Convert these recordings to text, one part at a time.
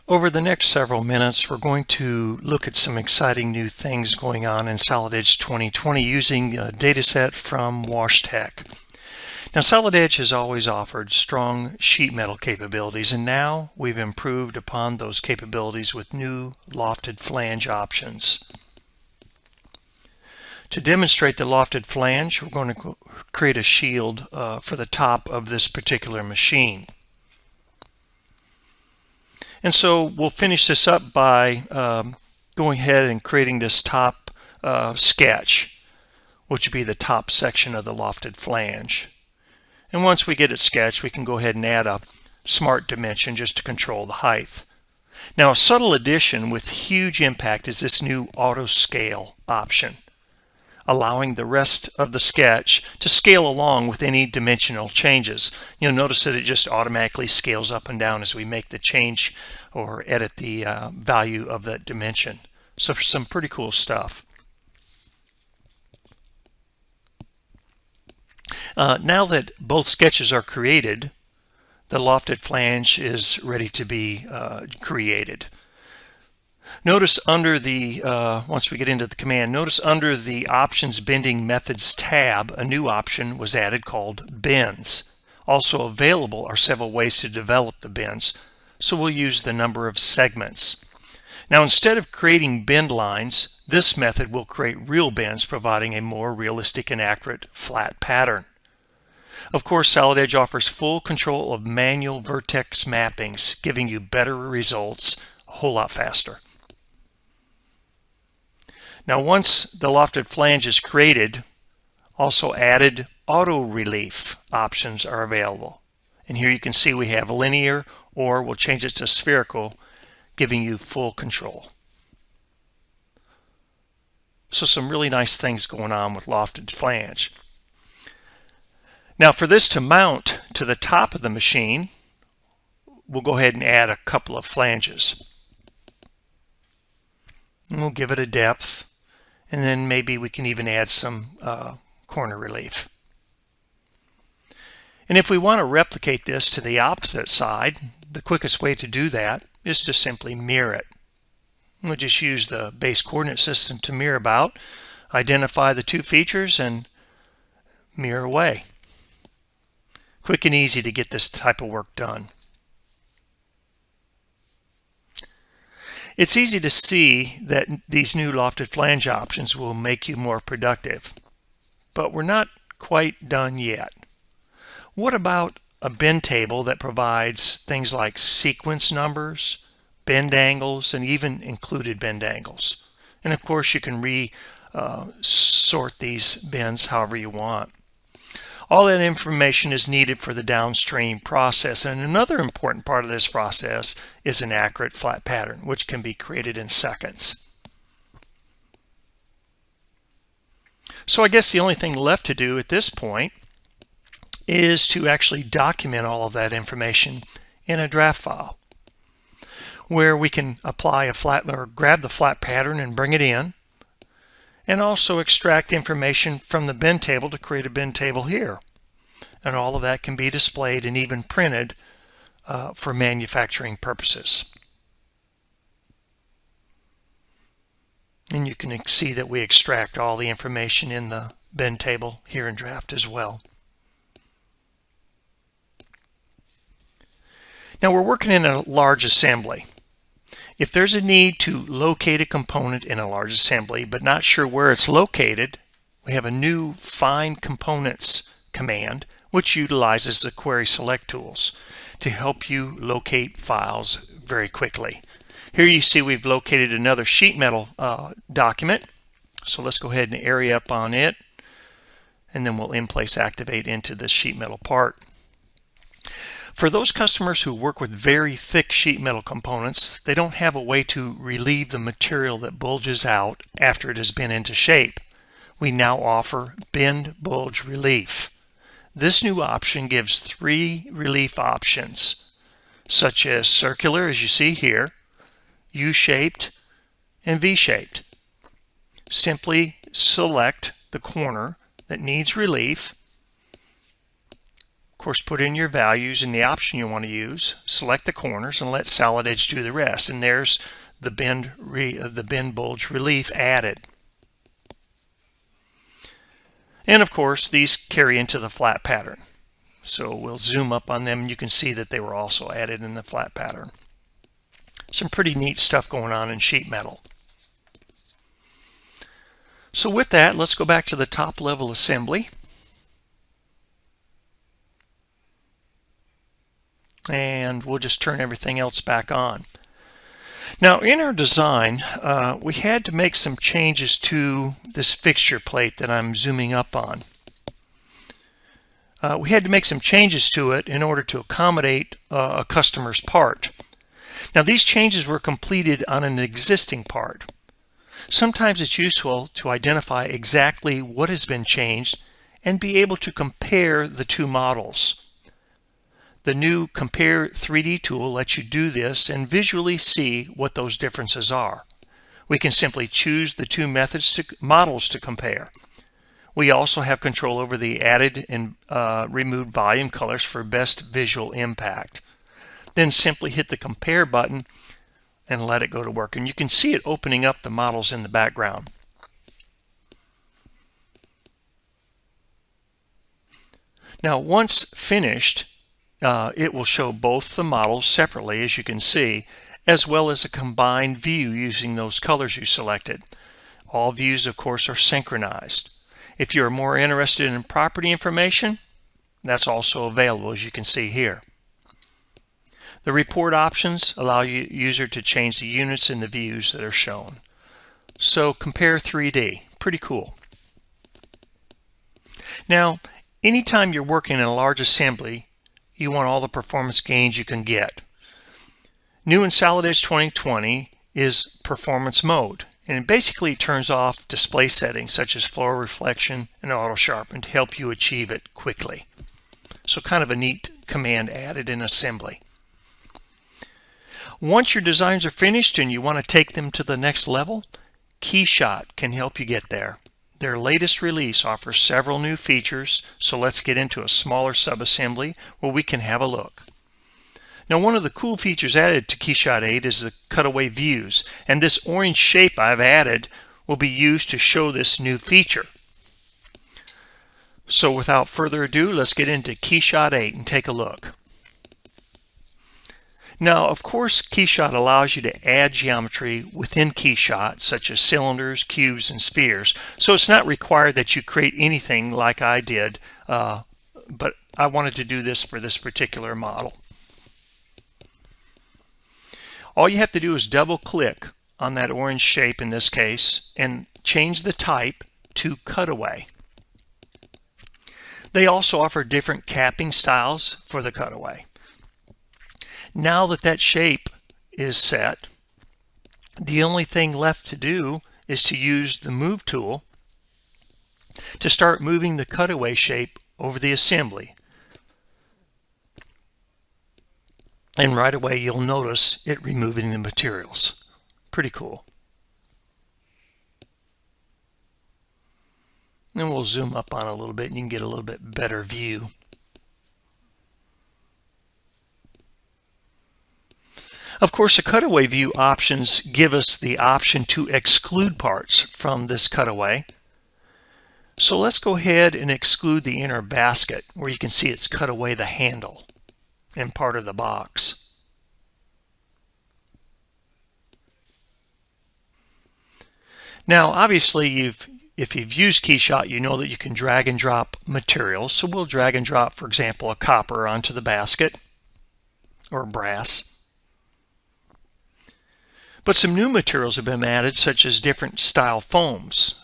Over the next several minutes, we're going to look at some exciting new things going on in Solid Edge 2020 using a dataset from WashTec. Now, Solid Edge has always offered strong sheet metal capabilities, and now we've improved upon those capabilities with new Lofted Flange options. To demonstrate the Lofted Flange, we're going to create a shield for the top of this particular machine. And so we'll finish this up by going ahead and creating this top sketch, which would be the top section of the Lofted Flange. And once we get it sketched, we can go ahead and add a smart dimension just to control the height. Now, a subtle addition with huge impact is this new auto scale option, allowing the rest of the sketch to scale along with any dimensional changes. You'll notice that it just automatically scales up and down as we make the change or edit the value of that dimension. So for some pretty cool stuff. Now that both sketches are created, the Lofted Flange is ready to be created. Notice under the, once we get into the command, notice under the Options Bending Methods tab, a new option was added called Bends. Also available are several ways to develop the bends, so we'll use the number of segments. Now, instead of creating bend lines, this method will create real bends, providing a more realistic and accurate flat pattern. Of course, Solid Edge offers full control of manual vertex mappings, giving you better results a whole lot faster. Now, once the Lofted Flange is created, also added auto relief options are available. And here you can see we have linear, or we'll change it to spherical, giving you full control. So some really nice things going on with Lofted Flange. Now, for this to mount to the top of the machine, we'll go ahead and add a couple of flanges. And we'll give it a depth. And then maybe we can even add some corner relief. And if we want to replicate this to the opposite side, the quickest way to do that is to simply mirror it. We'll just use the base coordinate system to mirror about, identify the two features, and mirror away. Quick and easy to get this type of work done. It's easy to see that these new Lofted Flange options will make you more productive, but we're not quite done yet. What about a bend table that provides things like sequence numbers, bend angles, and even included bend angles? And of course, you can sort these bends however you want. All that information is needed for the downstream process, and another important part of this process is an accurate flat pattern, which can be created in seconds. So I guess the only thing left to do at this point is to actually document all of that information in a draft file, where we can apply a flat or grab the flat pattern and bring it in, and also extract information from the bend table to create a bend table here. And all of that can be displayed and even printed for manufacturing purposes. And you can see that we extract all the information in the bend table here in draft as well. Now, we're working in a large assembly. If there's a need to locate a component in a large assembly but not sure where it's located, we have a new Find Components command, which utilizes the query select tools to help you locate files very quickly. Here you see we've located another sheet metal document. So let's go ahead and area up on it, and then we'll in-place activate into this sheet metal part. For those customers who work with very thick sheet metal components, they don't have a way to relieve the material that bulges out after it has been into shape. We now offer Bend Bulge Relief. This new option gives 3 relief options, such as circular, as you see here, U-shaped, and V-shaped. Simply select the corner that needs relief, course, put in your values and the option you want to use, select the corners, and let Solid Edge do the rest. And there's the bend bulge relief added. And of course, these carry into the flat pattern. So we'll zoom up on them and you can see that they were also added in the flat pattern. Some pretty neat stuff going on in sheet metal. So with that, let's go back to the top level assembly. And we'll just turn everything else back on. Now in our design, we had to make some changes to this fixture plate that I'm zooming up on. We had to make some changes to it in order to accommodate a customer's part. Now these changes were completed on an existing part. Sometimes it's useful to identify exactly what has been changed and be able to compare the two models. The new Compare 3D tool lets you do this and visually see what those differences are. We can simply choose the two models to compare. We also have control over the added and removed volume colors for best visual impact. Then simply hit the Compare button and let it go to work. And you can see it opening up the models in the background. Now once finished, it will show both the models separately, as you can see, as well as a combined view using those colors you selected. All views, of course, are synchronized. If you're more interested in property information, that's also available, as you can see here. The report options allow the user to change the units in the views that are shown. So Compare 3D, pretty cool. Now, anytime you're working in a large assembly, you want all the performance gains you can get. New in Solid Edge 2020 is Performance Mode, and it basically turns off display settings such as floor reflection and auto sharpen to help you achieve it quickly. So kind of a neat command added in assembly. Once your designs are finished and you want to take them to the next level, KeyShot can help you get there. Their latest release offers several new features, so let's get into a smaller subassembly where we can have a look. Now one of the cool features added to KeyShot 8 is the cutaway views, and this orange shape I've added will be used to show this new feature. So without further ado, let's get into KeyShot 8 and take a look. Now, of course, KeyShot allows you to add geometry within KeyShot, such as cylinders, cubes, and spheres. So it's not required that you create anything like I did, but I wanted to do this for this particular model. All you have to do is double-click on that orange shape in this case and change the type to cutaway. They also offer different capping styles for the cutaway. Now that that shape is set, the only thing left to do is to use the Move tool to start moving the cutaway shape over the assembly. And right away you'll notice it removing the materials. Pretty cool. And we'll zoom up on it a little bit and you can get a little bit better view. Of course, the cutaway view options give us the option to exclude parts from this cutaway. So let's go ahead and exclude the inner basket where you can see it's cut away the handle and part of the box. Now, obviously, if you've used KeyShot, you know that you can drag and drop materials. So we'll drag and drop, for example, a copper onto the basket or brass. But some new materials have been added, such as different style foams.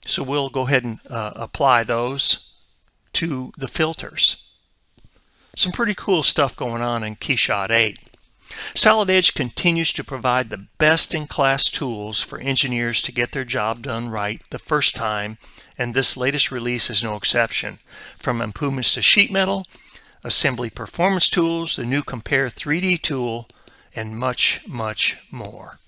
So we'll go ahead and apply those to the filters. Some pretty cool stuff going on in KeyShot 8. Solid Edge continues to provide the best-in-class tools for engineers to get their job done right the first time, and this latest release is no exception. From improvements to sheet metal, assembly performance tools, the new Compare 3D tool, and much, much more.